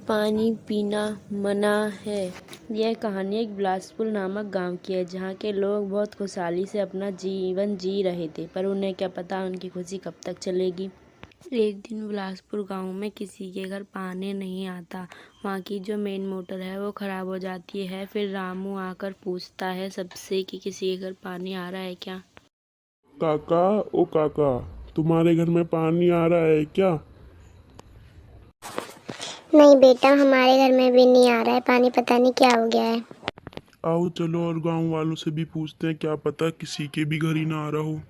पानी पीना मना है। यह कहानी एक बिलासपुर नामक गांव की है, जहां के लोग बहुत खुशहाली से अपना जीवन जी रहे थे, पर उन्हें क्या पता उनकी खुशी कब तक चलेगी। एक दिन बिलासपुर गांव में किसी के घर पानी नहीं आता। वहां की जो मेन मोटर है वो खराब हो जाती है। फिर रामू आकर पूछता है सबसे कि किसी के घर पानी आ रहा है क्या। काका, ओ काका, तुम्हारे घर में पानी आ रहा है क्या? नहीं बेटा, हमारे घर में भी नहीं आ रहा है पानी, पता नहीं क्या हो गया है। आओ चलो और गांव वालों से भी पूछते हैं, क्या पता किसी के भी घर ही ना आ रहा हो।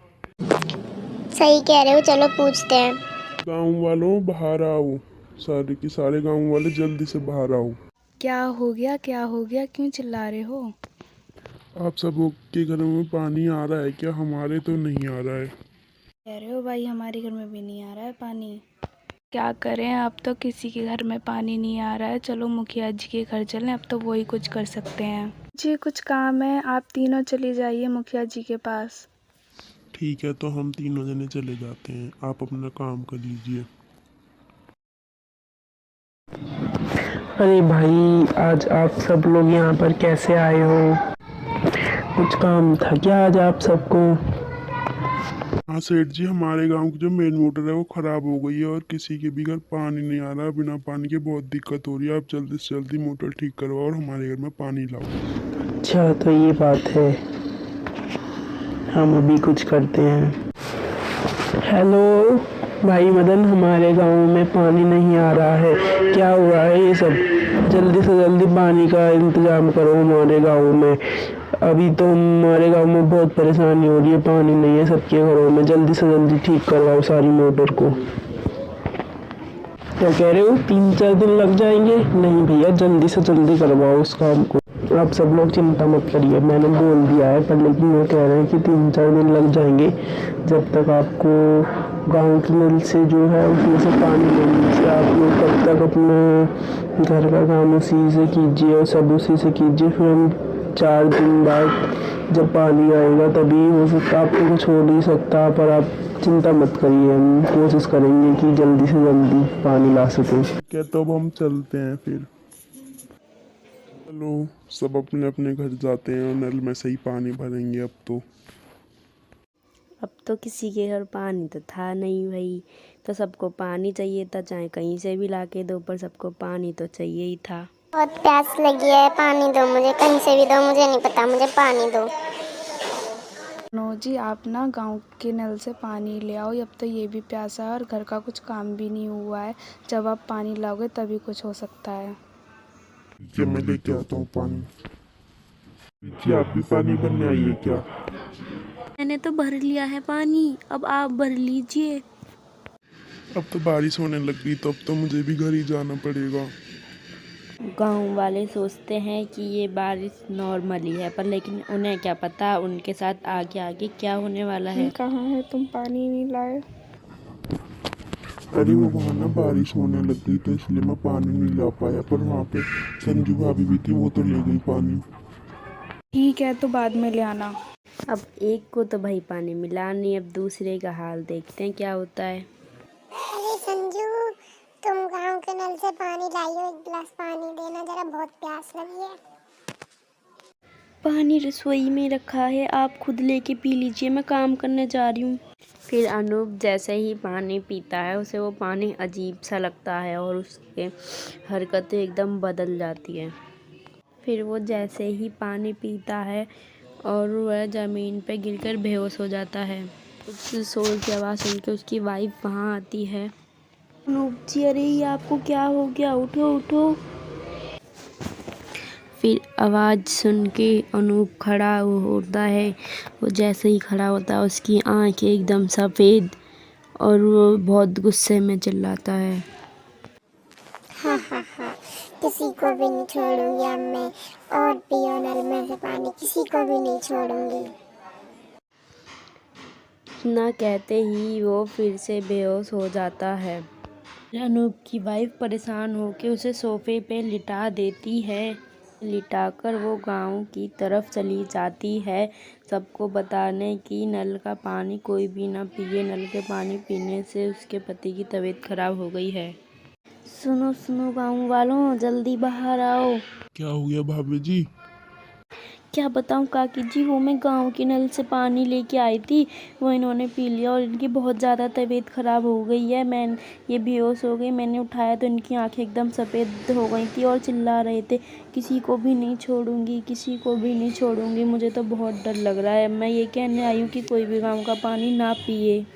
सही कह रहे हो, चलो पूछते हैं। गांव वालों बाहर आओ, सारे के सारे गांव वाले जल्दी से बाहर आओ। क्या हो गया, क्या हो गया, क्यों चिल्ला रहे हो? आप सबों के घरों में पानी आ रहा है क्या? हमारे तो नहीं आ रहा है। कह रहे हो भाई, हमारे घर में भी नहीं आ रहा है पानी। क्या करें, अब तो किसी के घर में पानी नहीं आ रहा है। चलो मुखिया जी के घर चलें, अब तो वही कुछ कर सकते हैं। जी कुछ काम है, आप तीनों चले जाइए मुखिया जी के पास। ठीक है, तो हम तीनों जने चले जाते हैं, आप अपना काम कर लीजिए। अरे भाई, आज आप सब लोग यहाँ पर कैसे आए हो? कुछ काम था क्या आज आप सबको? हाँ सेठ जी, हमारे गांव की जो मेन मोटर है वो खराब हो गई है और किसी के भी घर पानी नहीं आ रहा। बिना पानी के बहुत दिक्कत हो रही है। आप जल्दी से जल्दी मोटर ठीक करवाओ और हमारे घर में पानी लाओ। अच्छा, तो ये बात है, हम अभी कुछ करते हैं। हेलो भाई मदन, हमारे गांव में पानी नहीं आ रहा है, क्या हुआ है ये सब? जल्दी से जल्दी पानी का इंतजाम करो हमारे गांव में। अभी तो हमारे गांव में बहुत परेशानी हो रही है, पानी नहीं है सबके घरों में। जल्दी से जल्दी ठीक करवाओ सारी मोटर को। क्या कह रहे हो, 3-4 दिन लग जाएंगे? नहीं भैया, जल्दी से जल्दी करवाओ उस काम को। आप सब लोग चिंता मत करिए, मैंने बोल दिया है, पर लेकिन वो कह रहे हैं कि 3-4 दिन लग जाएंगे। जब तक आपको गांव के नल से जो है उसमें से पानी ले लीजिए। आप लोग तब तक अपने घर का काम उसी से कीजिए और सब उसी से कीजिए। फिर हम 4 दिन बाद जब पानी आएगा तभी हो सकता, आपको कुछ हो नहीं सकता, पर आप चिंता मत करिए, हम कोशिश करेंगे कि जल्दी से जल्दी पानी ला सकें। क्या, तो अब हम चलते हैं फिर। चलो, सब अपने अपने घर जाते हैं और नल में से ही पानी भरेंगे अब तो किसी के घर पानी तो था नहीं भाई, तो सबको पानी चाहिए था, चाहे कहीं से भी लाके दो, पर सबको पानी तो चाहिए ही था। बहुत प्यास लगी है, पानी दो मुझे, कहीं से भी दो, मुझे नहीं पता, मुझे पानी दो। नो जी, आप ना गांव के नल से पानी ले आओ। अब तो ये भी प्यासा है और घर का कुछ काम भी नहीं हुआ है। जब आप पानी लाओगे तभी कुछ हो सकता है। क्या मैं लेके आता हूँ पानी। क्या आप भी पानी भरने आइए क्या? मैंने तो भर लिया है पानी, अब आप भर लीजिए। अब तो बारिश होने लग गई, तो अब तो मुझे भी घर ही जाना पड़ेगा। गांव वाले सोचते हैं कि ये बारिश नॉर्मली है, पर लेकिन उन्हें क्या पता उनके साथ आगे आगे क्या होने वाला है। कहाँ है, तुम पानी नहीं लाए? अरे वो वहाँ ना बारिश होने लग गई, तो इसलिए मैं पानी नहीं ला पाया, पर वहाँ पे संजू भाभी भी थी, वो तो ले गई पानी। ठीक है, तो बाद में ले आना। अब एक को तो भाई पानी मिला नहीं, अब दूसरे का हाल देखते हैं क्या होता है। अरे संजू, तुम गांव के नल से पानी लाइयो, एक गिलास पानी देना जरा, बहुत प्यास लगी है। पानी रसोई में रखा है, आप खुद लेके पी लीजिए, मैं काम करने जा रही हूँ। फिर अनूप जैसे ही पानी पीता है, उसे वो पानी अजीब सा लगता है और उसके हरकतें एकदम बदल जाती है। फिर वो जैसे ही पानी पीता है और वह ज़मीन पे गिरकर बेहोश हो जाता है। उस शोर की आवाज़ सुन के उसकी वाइफ वहाँ आती है। अनूप जी, अरे ये आपको क्या हो गया, उठो उठो। फिर आवाज़ सुन के अनूप खड़ा होता है। वो जैसे ही खड़ा होता है, उसकी आँखें एकदम सफ़ेद और वो बहुत गुस्से में चिल्लाता है। हाँ हाँ हाँ, किसी को भी नहीं छोड़ूंगी अब मैं, और पियो नल में से पानी, किसी को भी नहीं छोड़ूंगी। इतना कहते ही वो फिर से बेहोश हो जाता है। अनूप की वाइफ परेशान होकर उसे सोफे पे लिटा देती है। लिटाकर वो गांव की तरफ चली जाती है, सबको बताने कि नल का पानी कोई भी ना पिए, नल के पानी पीने से उसके पति की तबीयत खराब हो गई है। सुनो सुनो गाँव वालों, जल्दी बाहर आओ। क्या हो गया भाभी जी? क्या बताऊं काकी जी, वो मैं गांव के नल से पानी लेके आई थी, वो इन्होंने पी लिया और इनकी बहुत ज़्यादा तबीयत ख़राब हो गई है। ये बेहोश हो गई। मैंने उठाया तो इनकी आंखें एकदम सफ़ेद हो गई थी और चिल्ला रहे थे, किसी को भी नहीं छोड़ूंगी, किसी को भी नहीं छोड़ूंगी। मुझे तो बहुत डर लग रहा है। मैं ये कहने आई हूँ कि कोई भी गाँव का पानी ना पिए।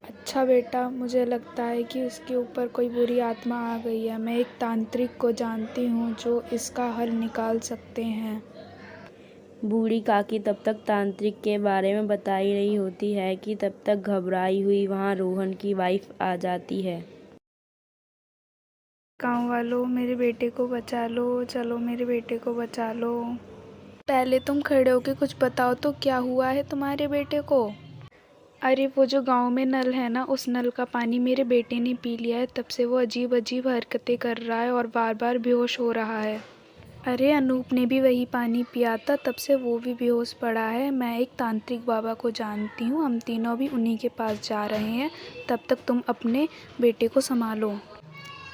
अच्छा बेटा, मुझे लगता है कि उसके ऊपर कोई बुरी आत्मा आ गई है। मैं एक तांत्रिक को जानती हूँ जो इसका हल निकाल सकते हैं। बूढ़ी काकी तब तक तांत्रिक के बारे में बता ही रही होती है कि तब तक घबराई हुई वहाँ रोहन की वाइफ आ जाती है। गाँव वालों, मेरे बेटे को बचा लो, चलो मेरे बेटे को बचा लो। पहले तुम खड़े होके कुछ बताओ तो, क्या हुआ है तुम्हारे बेटे को? अरे वो जो गांव में नल है ना, उस नल का पानी मेरे बेटे ने पी लिया है। तब से वो अजीब अजीब हरकतें कर रहा है और बार बार बेहोश हो रहा है। अरे अनूप ने भी वही पानी पिया था, तब से वो भी बेहोश पड़ा है। मैं एक तांत्रिक बाबा को जानती हूँ, हम तीनों भी उन्हीं के पास जा रहे हैं। तब तक तुम अपने बेटे को संभालो।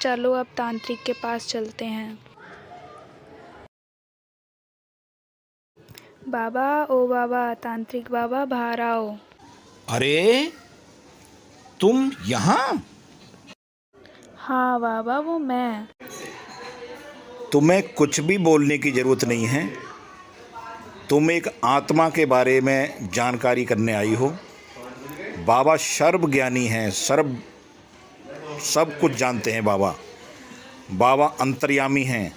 चलो अब तांत्रिक के पास चलते हैं। बाबा, ओ बाबा, तांत्रिक बाबा बाहर आओ। अरे तुम यहाँ? हाँ बाबा, वो मैं। तुम्हें कुछ भी बोलने की ज़रूरत नहीं है। तुम एक आत्मा के बारे में जानकारी करने आई हो। बाबा सर्वज्ञानी हैं, सब कुछ जानते हैं। बाबा अंतर्यामी हैं।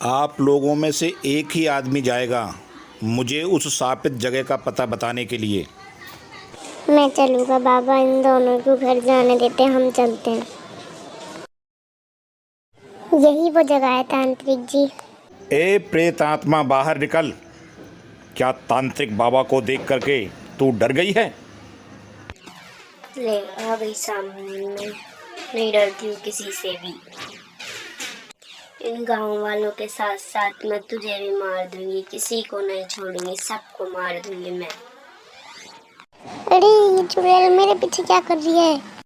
आप लोगों में से एक ही आदमी जाएगा मुझे उस शापित जगह का पता बताने के लिए। मैं चलूँगा बाबा, इन दोनों को घर जाने देते, हम चलते हैं। यही वो जगह है तांत्रिक जी। ए प्रेत आत्मा, बाहर निकल। क्या तांत्रिक बाबा को देख करके तू डर गई है? ले आ गई सामने, नहीं डरती हूँ किसी से भी। इन गांव वालों के साथ साथ मैं तुझे भी मार दूंगी, किसी को नहीं छोड़ूंगी, सबको मार दूंगी मैं। अरे ये चुड़ैल मेरे पीछे क्या कर रही है?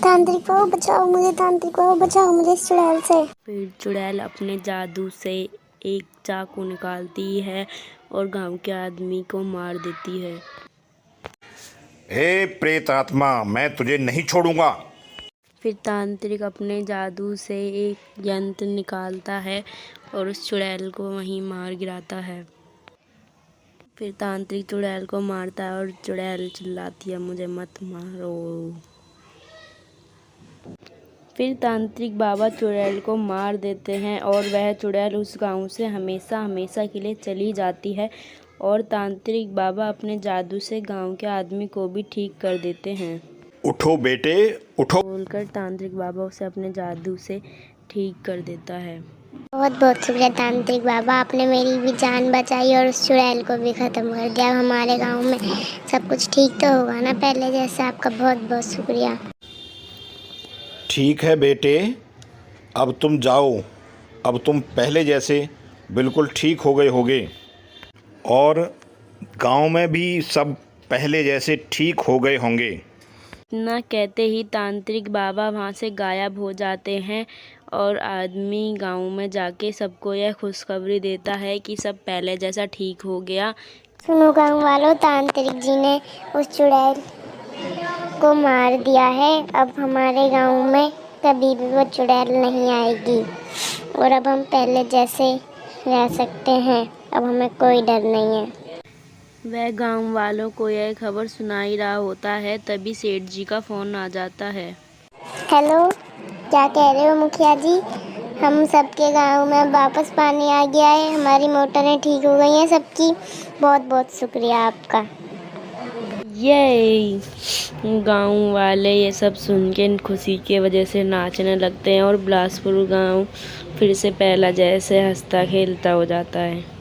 तांत्रिक बाबा बचाओ मुझे, तांत्रिक बाबा बचाओ मुझे इस चुड़ैल से। फिर चुड़ैल अपने जादू से एक चाकू निकालती है और गांव के आदमी को मार देती है। हे प्रेत आत्मा, मैं तुझे नहीं छोड़ूंगा। फिर तांत्रिक अपने जादू से एक यंत्र निकालता है और उस चुड़ैल को वहीं मार गिराता है। फिर तांत्रिक चुड़ैल को मारता है और चुड़ैल चिल्लाती है, मुझे मत मारो। फिर तांत्रिक बाबा चुड़ैल को मार देते हैं और वह चुड़ैल उस गांव से हमेशा हमेशा के लिए चली जाती है और तांत्रिक बाबा अपने जादू से गांव के आदमी को भी ठीक कर देते हैं। उठो बेटे, उठो। बोलकर तांत्रिक बाबा उसे अपने जादू से ठीक कर देता है। बहुत बहुत शुक्रिया तांत्रिक बाबा, आपने मेरी भी जान बचाई और उस चुड़ैल को भी ख़त्म कर दिया। हमारे गांव में सब कुछ ठीक तो होगा ना पहले जैसा? आपका बहुत बहुत शुक्रिया। ठीक है बेटे, अब तुम जाओ। अब तुम पहले जैसे बिल्कुल ठीक हो गए होगे और गांव में भी सब पहले जैसे ठीक हो गए होंगे। इतना कहते ही तांत्रिक बाबा वहाँ से गायब हो जाते हैं और आदमी गांव में जाके सबको यह खुशखबरी देता है कि सब पहले जैसा ठीक हो गया। सुनो गाँव वालों, तांत्रिक जी ने उस चुड़ैल को मार दिया है। अब हमारे गांव में कभी भी वो चुड़ैल नहीं आएगी और अब हम पहले जैसे रह सकते हैं। अब हमें कोई डर नहीं है। वह गांव वालों को यह खबर सुनाई रहा होता है, तभी सेठ जी का फ़ोन आ जाता है। हेलो, क्या कह रहे हो मुखिया जी? हम सबके गांव में वापस पानी आ गया है, हमारी मोटरें ठीक हो गई हैं सबकी। बहुत बहुत शुक्रिया आपका। ये गांव वाले ये सब सुन के खुशी की वजह से नाचने लगते हैं और बिलासपुर गांव फिर से पहला जैसे हंसता खेलता हो जाता है।